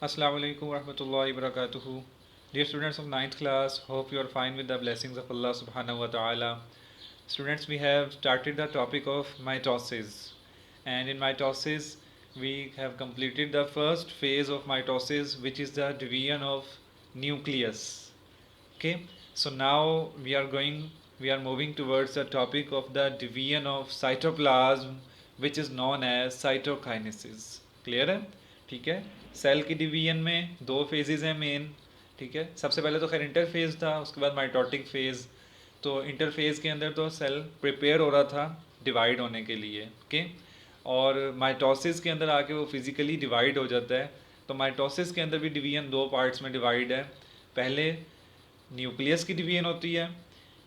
Assalamu alaikum warahmatullahi wabarakatuh. Dear students of ninth class, hope you are fine with the blessings of Allah subhanahu wa ta'ala. Students, we have started the topic of mitosis. And in mitosis, we have completed the first phase of mitosis, which is the division of nucleus. Okay, so now we are moving towards the topic of the division of cytoplasm, which is known as cytokinesis. Clear है? ठीक है, cell की division में दो phases हैं main. ठीक है, सबसे पहले तो खैर इंटरफेज था, उसके बाद माइटोटिक फेज. तो इंटरफेज के अंदर तो सेल प्रिपेयर हो रहा था डिवाइड होने के लिए. ओके, और माइटोसिस के अंदर आके वो फिजिकली डिवाइड हो जाता है. तो माइटोसिस के अंदर भी डिवीजन दो पार्ट्स में डिवाइड है. पहले न्यूक्लियस की डिवीजन होती है,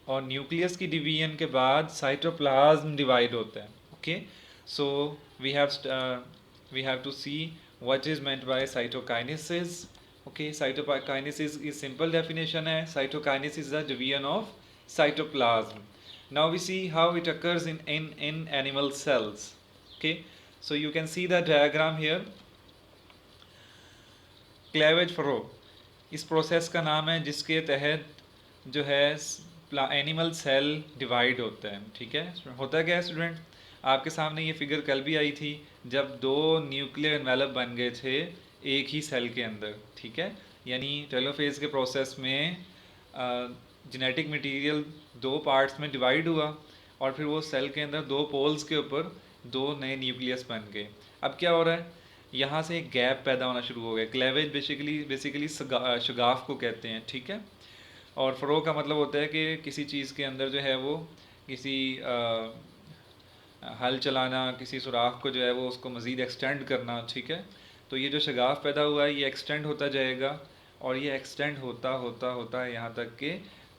और न्यूक्लियस की डिवीजन के बाद साइटोप्लाज्म डिवाइड होता है. Okay, so we have to see what is meant by cytokinesis. Okay, cytokinesis की सिंपल डेफिनेशन है, cytokinesis is the division of cytoplasm. Now we see how it occurs in animal cells. Okay, so you can see the diagram here. Cleavage furrow इस process का नाम है जिसके तहत जो है एनिमल सेल डिवाइड होता है. ठीक है, होता क्या है स्टूडेंट, आपके सामने ये फिगर कल भी आई थी जब दो न्यूक्लियर एनवेलप बन गए थे एक ही सेल के अंदर. ठीक है, यानी टेलोफेज के प्रोसेस में जेनेटिक मटेरियल दो पार्ट्स में डिवाइड हुआ, और फिर वो सेल के अंदर दो पोल्स के ऊपर दो नए न्यूक्लियस बन गए. अब क्या हो रहा है, यहाँ से एक गैप पैदा होना शुरू हो गया. क्लेवेज बेसिकली शगाफ को कहते हैं. ठीक है, और फ़रो का मतलब होता है कि किसी चीज़ के अंदर जो है वो किसी हल चलाना, किसी सुराख को जो है वो उसको मज़ीद एक्सटेंड करना. ठीक है, तो ये जो शगाफ पैदा हुआ है ये एक्सटेंड होता जाएगा, और ये एक्सटेंड होता होता होता है यहाँ तक के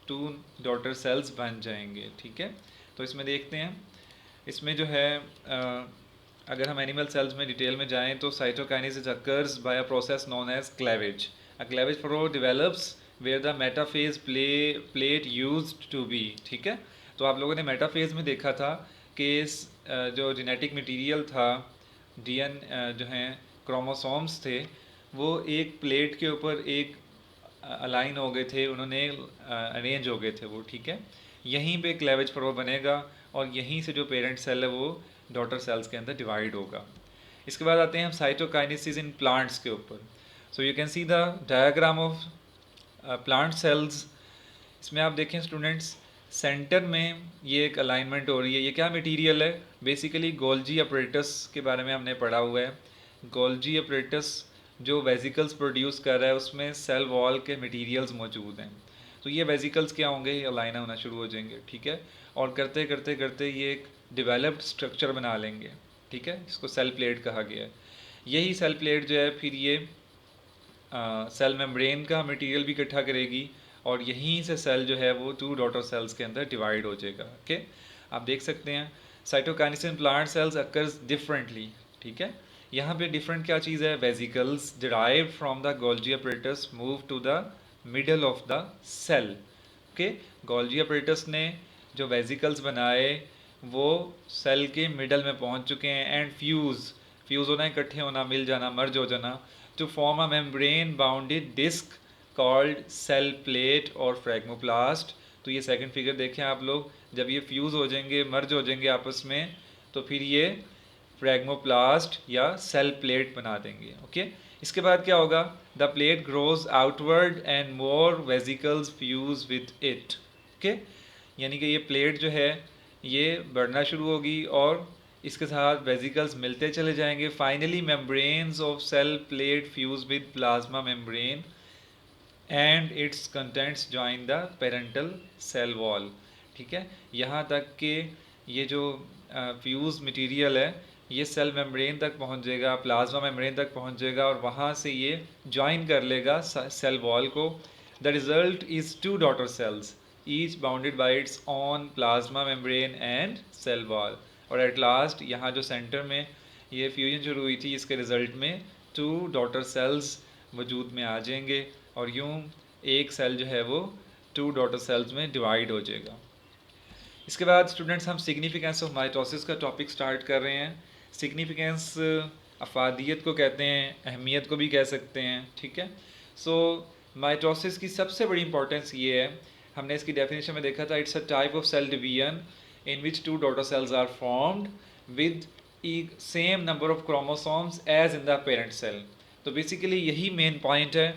टू डॉटर सेल्स बन जाएंगे. ठीक है, तो इसमें देखते हैं, इसमें जो है अगर हम एनिमल सेल्स में डिटेल में जाएं तो cytokinesis occurs by a process known as cleavage. A cleavage furrow develops where the metaphase plate used to be. ठीक है, तो आप लोगों ने मेटाफेज में देखा था कि जो जेनेटिक मटेरियल था, डीएन जो हैं क्रोमोसोम्स थे, वो एक प्लेट के ऊपर एक अलाइन हो गए थे, उन्होंने अरेंज हो गए थे वो. ठीक है, यहीं पे क्लेवेज फरो बनेगा, और यहीं से जो पेरेंट सेल है वो डॉटर सेल्स के अंदर डिवाइड होगा. इसके बाद आते हैं हम साइटोकाइनेसिस इन प्लांट्स के ऊपर. So you can see the diagram of plant cells. इसमें आप देखें स्टूडेंट्स, सेंटर में ये एक अलाइनमेंट हो रही है. ये क्या मटेरियल है, बेसिकली गोल्जी अपरेटस के बारे में हमने पढ़ा हुआ है. गोल्जी अपरेटस जो वेजिकल्स प्रोड्यूस कर रहा है उसमें सेल वॉल के मटेरियल्स मौजूद हैं. तो ये वेजिकल्स क्या होंगे, ये अलाइन होना शुरू हो जाएंगे. ठीक है, और करते करते करते ये एक डेवलप्ड स्ट्रक्चर बना लेंगे. ठीक है, इसको सेल प्लेट कहा गया है. यही सेल प्लेट जो है फिर ये सेल मेम्ब्रेन का मटेरियल भी इकट्ठा करेगी, और यहीं से सेल जो है वो टू डॉटर सेल्स के अंदर डिवाइड हो जाएगा. ओके, आप देख सकते हैं cytokinesis in plant cells occurs differently. ठीक है, यहाँ पे डिफरेंट क्या चीज़ है, vesicles derived from the Golgi apparatus move to the middle of the cell. Okay, Golgi apparatus ने जो वेजिकल्स बनाए वो सेल के मिडल में पहुँच चुके हैं. एंड फ्यूज़ होना, इकट्ठे होना, मिल जाना, मर्ज हो जाना, to form a membrane bounded disc called cell plate और फ्रैगमोप्लास्ट. तो ये सेकंड फिगर देखें आप लोग, जब ये फ्यूज़ हो जाएंगे, मर्ज हो जाएंगे आपस में, तो फिर ये फ्रैगमोप्लास्ट या सेल प्लेट बना देंगे. ओके, इसके बाद क्या होगा, the plate grows outward and more vesicles fuse with it. Okay, यानी कि ये प्लेट जो है ये बढ़ना शुरू होगी, और इसके साथ वेजिकल्स मिलते चले जाएंगे. Finally membranes of cell plate fuse with plasma membrane and its contents join the parental cell wall. ठीक है, यहाँ तक कि ये जो फ्यूज मटेरियल है ये सेल मेम्ब्रेन तक पहुँच जाएगा, प्लाज्मा मेम्ब्रेन तक पहुँच जाएगा, और वहाँ से ये ज्वाइन कर लेगा सेल वॉल को. The result is two daughter cells each bounded by its own plasma membrane and cell wall. और एट लास्ट यहाँ जो सेंटर में ये फ्यूजन शुरू हुई थी, इसके रिज़ल्ट में टू डॉटर सेल्स वजूद में आ जाएंगे, और यूँ एक सेल जो है वो टू डॉटर सेल्स में डिवाइड हो जाएगा. इसके बाद स्टूडेंट्स हम सिग्निफिकेंस ऑफ माइटोसिस का टॉपिक स्टार्ट कर रहे हैं. सिग्निफिकेंस अफादियत को कहते हैं, अहमियत को भी कह सकते हैं, ठीक है। सो माइटोसिस की सबसे बड़ी इंपॉर्टेंस ये है, हमने इसकी डेफिनेशन में देखा था, it's a type of cell division in which two daughter cells are formed with same number of chromosomes as in the parent cell. तो बेसिकली यही मेन पॉइंट है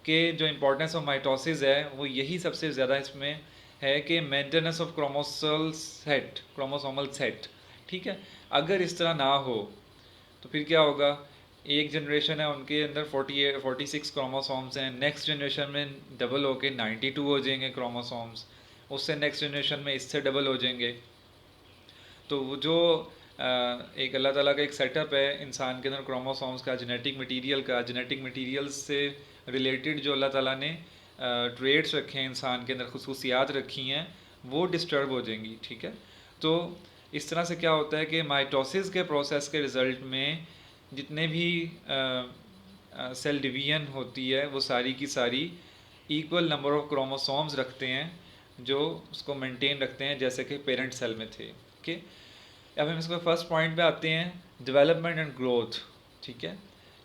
कि जो इम्पोर्टेंस ऑफ माइटोसिस है वो यही सबसे ज़्यादा इसमें है कि मेंटेनेंस ऑफ क्रोमोसोमल सेट, ठीक है। अगर इस तरह ना हो तो फिर क्या होगा, एक जनरेशन है उनके अंदर 46 क्रोमोसोम्स हैं, नेक्स्ट जनरेशन में डबल होके 92 हो जाएंगे क्रोमोसोम्स, उससे नेक्स्ट जनरेशन में इससे डबल हो जाएंगे। तो वो जो एक अल्लाह ताला का एक सेटअप है इंसान के अंदर क्रोमोसोम्स का, जेनेटिक मटीरियल से रिलेटेड जो अल्लाह ताला ने ट्रेड्स रखे हैं इंसान के अंदर, खसूसियात रखी हैं, वो डिस्टर्ब हो जाएंगी, ठीक है। तो इस तरह से क्या होता है कि माइटोसिस के प्रोसेस के रिज़ल्ट में जितने भी सेल डिवीजन होती है वो सारी की सारी इक्वल नंबर ऑफ क्रोमोसोम्स रखते हैं जो उसको मेंटेन रखते हैं जैसे कि पेरेंट सेल में थे, ओके। अब हम इसको फर्स्ट पॉइंट पे आते हैं, डेवलपमेंट एंड ग्रोथ, ठीक है।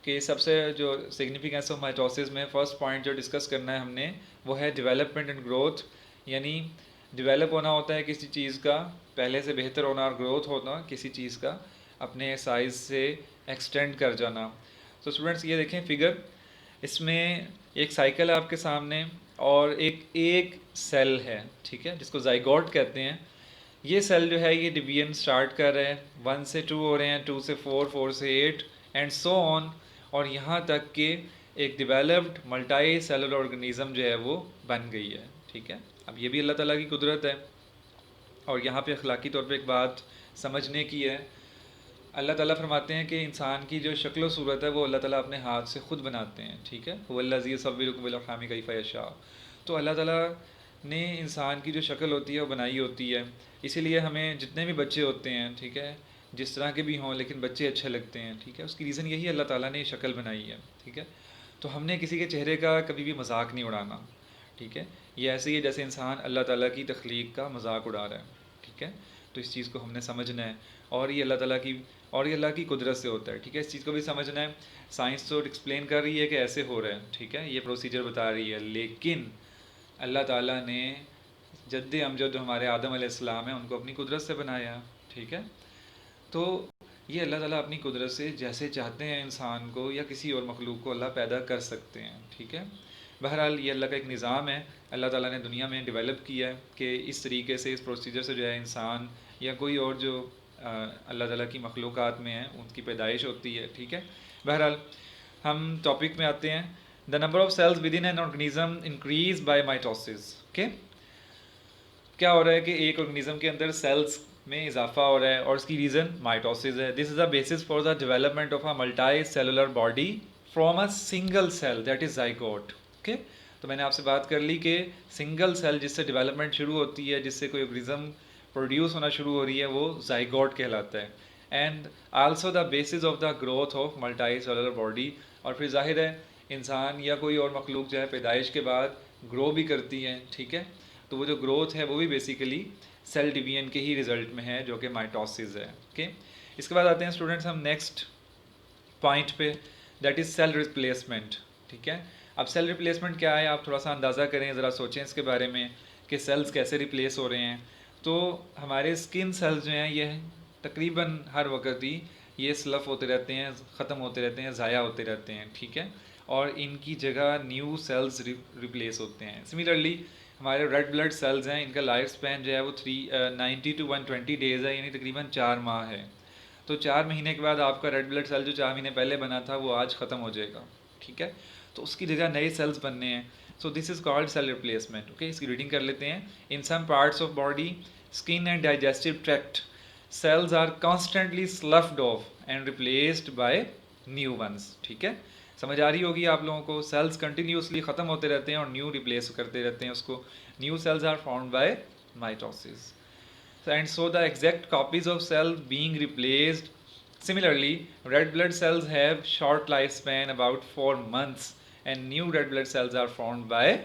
कि सबसे जो सिग्निफिकेंस ऑफ माइटोसिस में फर्स्ट पॉइंट जो डिस्कस करना है हमने वो है डेवलपमेंट एंड ग्रोथ। यानी डेवलप होना होता है किसी चीज़ का, पहले से बेहतर होना, और ग्रोथ होना किसी चीज़ का अपने साइज़ से एक्सटेंड कर जाना। तो स्टूडेंट्स ये देखें फिगर, इसमें एक साइकिल है आपके सामने और एक सेल है, ठीक है, जिसको जाइगोट कहते हैं। ये सेल जो है ये डिवीजन स्टार्ट कर रहे हैं, 1 से 2 हो रहे हैं, 2 से 4, 4 से 8 एंड सो ऑन, और यहाँ तक कि एक डेवलप्ड मल्टी सेलुलर ऑर्गेनिज्म जो है वो बन गई है, ठीक है। अब ये भी अल्लाह ताला की कुदरत है, और यहाँ पे अखलाकी तौर पे एक बात समझने की है। अल्लाह ताला फरमाते हैं कि इंसान की जो शक्ल सूरत है वो अल्लाह ताला अपने हाथ से ख़ुद बनाते हैं, ठीक है। वल्लज़ी युसव्विरुकुम फिल अरहाम कैफ़ यशा। तो अल्लाह ताला ने इंसान की जो शक्ल होती है वो बनाई होती है, इसीलिए हमें जितने भी बच्चे होते हैं, ठीक है, जिस तरह के भी हों लेकिन बच्चे अच्छे लगते हैं, ठीक है। उसकी रीज़न यही अल्लाह ताला ने शक्ल बनाई है, ठीक है। तो हमने किसी के चेहरे का कभी भी मजाक नहीं उड़ाना, ठीक है। ये ऐसे ही है जैसे इंसान अल्लाह ताला की तख्लीक का मजाक उड़ा रहा है, ठीक है। तो इस चीज़ को हमने समझना है, और ये अल्लाह की कुदरत से होता है, ठीक है। इस चीज़ को भी समझना है। साइंस तो एक्सप्लेन कर रही है कि ऐसे हो रहा है, ठीक है, ये प्रोसीजर बता रही है, लेकिन अल्लाह ताला ने जद्द अमजद जो हमारे आदम अलैहिस्सलाम हैं उनको अपनी कुदरत से बनाया, ठीक है। तो ये अल्लाह ताला अपनी कुदरत से जैसे चाहते हैं इंसान को या किसी और मखलूक को अल्लाह पैदा कर सकते हैं, ठीक है। बहरहाल ये अल्लाह का एक निज़ाम है, अल्लाह ताला ने दुनिया में डेवलप किया है कि इस तरीके से, इस प्रोसीजर से जो है इंसान या कोई और जो अल्लाह ताला की मखलूक़ात में है उनकी पैदाइश होती है, ठीक है। बहरहाल हम टॉपिक में आते हैं। The number of cells within an organism increase by mitosis, okay. क्या हो रहा है कि एक ऑर्गेनिज्म के अंदर सेल्स में इजाफा हो रहा है और इसकी रीज़न माइटोसिस है। This is the basis for the development of a multicellular body from a single cell that is zygote, okay. तो मैंने आपसे बात कर ली कि सिंगल सेल जिससे डेवलपमेंट शुरू होती है, जिससे कोई ऑर्गेनिज्म प्रोड्यूस होना शुरू हो रही है, वो जाइगोट कहलाता है। And also the basis of the growth of multi cellular body. और फिर जाहिर है इंसान या कोई और मखलूक जो है पैदाइश के बाद ग्रो भी करती है, ठीक है। तो वो जो ग्रोथ है वो भी बेसिकली सेल डिवीजन के ही रिजल्ट में है, जो कि माइटोसिस है, ओके। इसके बाद आते हैं स्टूडेंट्स हम नेक्स्ट पॉइंट पे, दैट इज़ सेल रिप्लेसमेंट, ठीक है। अब सेल रिप्लेसमेंट क्या है, आप थोड़ा सा अंदाज़ा करें, ज़रा सोचें इसके बारे में कि सेल्स कैसे रिप्लेस हो रहे हैं। तो हमारे स्किन सेल्स जो हैं ये तकरीबन हर वक्त ही ये स्लफ़ होते रहते हैं, ख़त्म होते रहते हैं, ज़ाया होते रहते हैं, ठीक है। और इनकी जगह न्यू सेल्स रिप्लेस होते हैं। सिमिलरली हमारे रेड ब्लड सेल्स हैं, इनका लाइफ स्पैन जो है वो 90 to 120 डेज़ है, यानी तकरीबन 4 माह है। तो 4 महीने के बाद आपका रेड ब्लड सेल जो 4 महीने पहले बना था वो आज ख़त्म हो जाएगा, ठीक है। तो उसकी जगह नए सेल्स बनने हैं। So this is called cell replacement, okay. इसकी रीडिंग कर लेते हैं। In some parts of body, skin and digestive tract, cells are constantly sloughed off and replaced by new ones, ठीक है। समझ आ रही होगी आप लोगों को, सेल्स कंटिन्यूसली ख़त्म होते रहते हैं और न्यू रिप्लेस करते रहते हैं उसको। New cells are found by mitosis and so the exact copies of cell being replaced. Similarly red blood cells have short life span about 4 months and new red blood cells are found by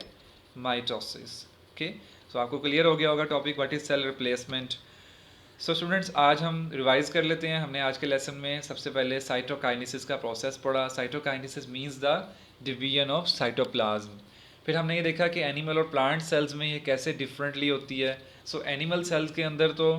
mitosis, okay. So आपको clear हो गया होगा topic what is cell replacement. So students, आज हम revise कर लेते हैं। हमने आज के लेसन में सबसे पहले साइटोकाइनेसिस का प्रोसेस पढ़ा। Cytokinesis means the division of cytoplasm. फिर हमने ये देखा कि एनिमल और प्लांट सेल्स में ये कैसे डिफरेंटली होती है। सो एनिमल सेल्स के अंदर तो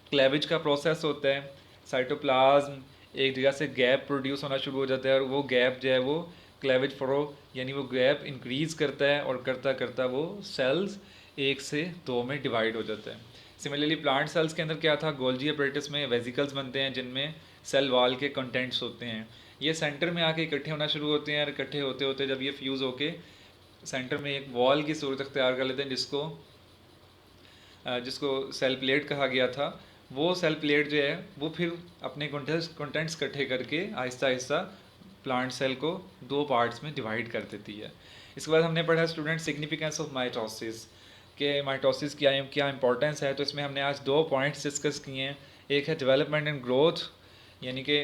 क्लेविज का प्रोसेस होता है। साइटोप्लाज्म एक जगह से गैप प्रोड्यूस होना शुरू हो जाता है और वो गैप जो है वो क्लेविज फरो यानी वो गैप इंक्रीज करता है और करता करता वो सेल्स एक से दो में डिवाइड हो जाता है। सिमिलरली प्लांट सेल्स के अंदर क्या था, गोल्जी अपरेटस में वेजिकल्स बनते हैं जिनमें सेल वॉल के कंटेंट्स होते हैं। ये सेंटर में आके इकट्ठे होना शुरू होते हैं और इकट्ठे होते होते जब ये फ्यूज़ होके सेंटर में एक वॉल की सूरत अख्तियार कर लेते हैं जिसको सेल प्लेट कहा गया था। वो सेल प्लेट जो है वो फिर अपने कंटेंट्स इकट्ठे करके आहिस्ता आहिस्ता प्लांट सेल को दो पार्ट्स में डिवाइड कर देती है। इसके बाद हमने पढ़ा स्टूडेंट सिग्निफिकेंस ऑफ माइटोसिस कि माइटोसिस की क्या इंपॉर्टेंस है। तो इसमें हमने आज दो पॉइंट्स डिस्कस किए हैं। एक है डेवलपमेंट एंड ग्रोथ, यानी कि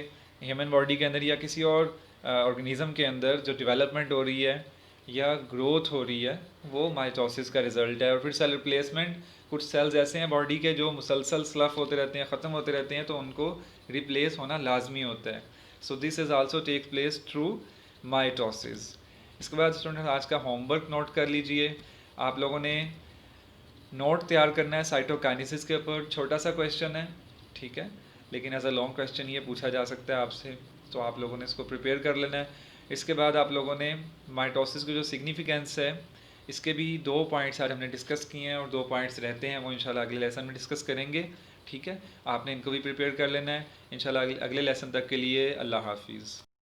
ह्यूमन बॉडी के अंदर या किसी और ऑर्गेनिज्म के अंदर जो डेवलपमेंट हो रही है या ग्रोथ हो रही है वो माइटोसिस का रिजल्ट है। और फिर सेल रिप्लेसमेंट, कुछ सेल्स ऐसे हैं बॉडी के जो मुसलसल स्लफ होते रहते हैं, ख़त्म होते रहते हैं, तो उनको रिप्लेस होना लाजमी होता है। So this is also take place through mitosis. इसके बाद स्टूडेंट आज का होमवर्क नोट कर लीजिए। आप लोगों ने नोट तैयार करना है साइटोकाइनेसिस के ऊपर। छोटा सा क्वेश्चन है, ठीक है, लेकिन एज अ लॉन्ग क्वेश्चन ये पूछा जा सकता है आपसे, तो आप लोगों ने इसको प्रिपेयर कर लेना है। इसके बाद आप लोगों ने माइटोसिस की जो सिग्निफिकेंस है इसके भी दो पॉइंट्स आज हमने डिस्कस किए हैं और दो पॉइंट्स रहते हैं, वो इंशाल्लाह अगले लेसन में डिस्कस करेंगे। ठीक है, आपने इनको भी प्रिपेयर कर लेना है इंशाल्लाह। अगले लेसन तक के लिए अल्लाह हाफिज़।